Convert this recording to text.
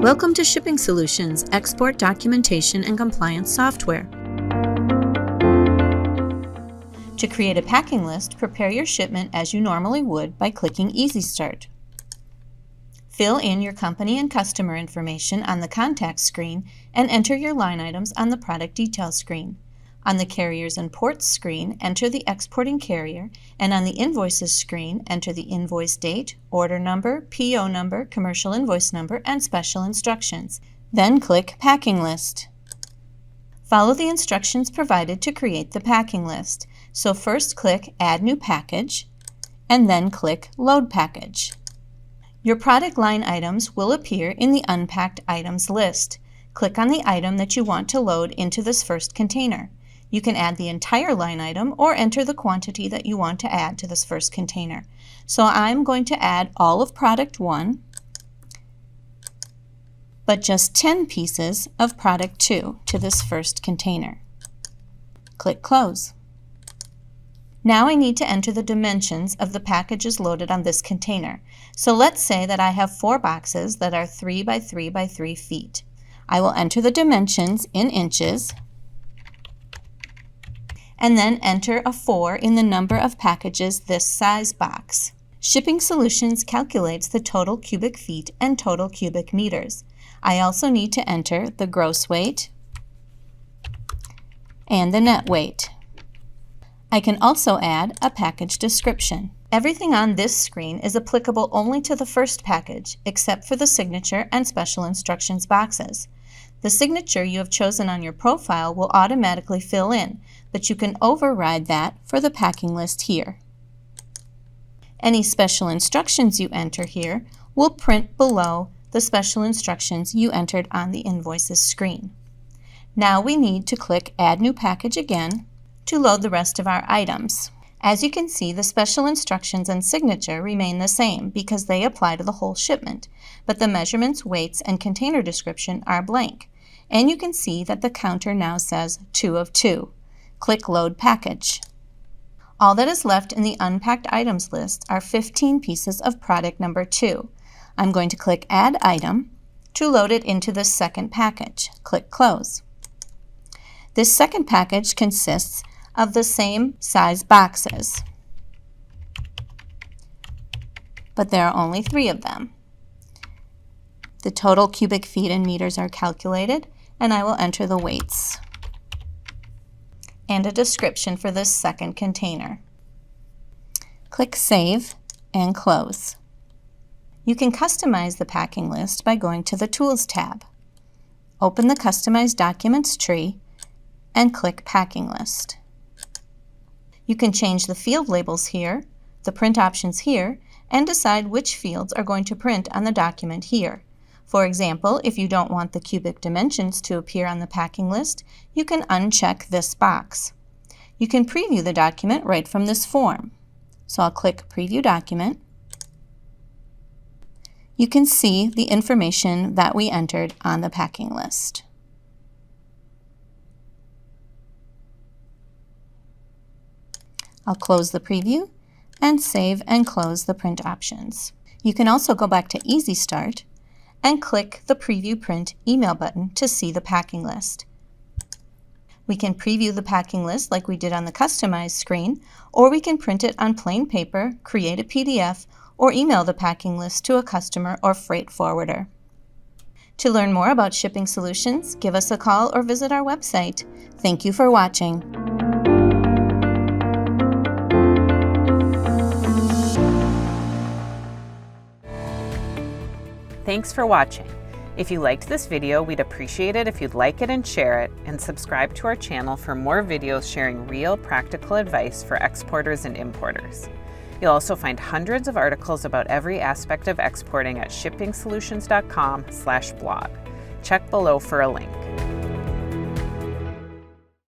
Welcome to Shipping Solutions, Export Documentation and Compliance Software. To create a packing list, prepare your shipment as you normally would by clicking Easy Start. Fill in your company and customer information on the contact screen and enter your line items on the product details screen. On the Carriers and Ports screen, enter the exporting carrier, and on the Invoices screen, enter the invoice date, order number, PO number, commercial invoice number, and special instructions. Then click Packing List. Follow the instructions provided to create the packing list. So first click Add New Package, and then click Load Package. Your product line items will appear in the Unpacked Items list. Click on the item that you want to load into this first container. You can add the entire line item or enter the quantity that you want to add to this first container. So I'm going to add all of product 1, but just 10 pieces of product 2 to this first container. Click Close. Now I need to enter the dimensions of the packages loaded on this container. So let's say that I have 4 boxes that are 3 by 3 by 3 feet. I will enter the dimensions in inches and then enter a 4 in the number of packages this size box. Shipping Solutions calculates the total cubic feet and total cubic meters. I also need to enter the gross weight and the net weight. I can also add a package description. Everything on this screen is applicable only to the first package, except for the signature and special instructions boxes. The signature you have chosen on your profile will automatically fill in, but you can override that for the packing list here. Any special instructions you enter here will print below the special instructions you entered on the Invoices screen. Now we need to click Add New Package again to load the rest of our items. As you can see, the special instructions and signature remain the same because they apply to the whole shipment, but the measurements, weights, and container description are blank. And you can see that the counter now says 2 of 2. Click Load Package. All that is left in the Unpacked Items list are 15 pieces of product number 2. I'm going to click Add Item to load it into the second package. Click Close. This second package consists of the same size boxes, but there are only 3 of them. The total cubic feet and meters are calculated, and I will enter the weights and a description for this second container. Click Save and Close. You can customize the packing list by going to the Tools tab. Open the Customize Documents tree and click Packing List. You can change the field labels here, the print options here, and decide which fields are going to print on the document here. For example, if you don't want the cubic dimensions to appear on the packing list, you can uncheck this box. You can preview the document right from this form. So I'll click Preview Document. You can see the information that we entered on the packing list. I'll close the preview and save and close the print options. You can also go back to Easy Start and click the Preview Print email button to see the packing list. We can preview the packing list like we did on the Customize screen, or we can print it on plain paper, create a PDF, or email the packing list to a customer or freight forwarder. To learn more about Shipping Solutions, give us a call or visit our website. Thank you for watching. Thanks for watching. If you liked this video, we'd appreciate it if you'd like it and share it, and subscribe to our channel for more videos sharing real practical advice for exporters and importers. You'll also find hundreds of articles about every aspect of exporting at shippingsolutions.com/blog. Check below for a link.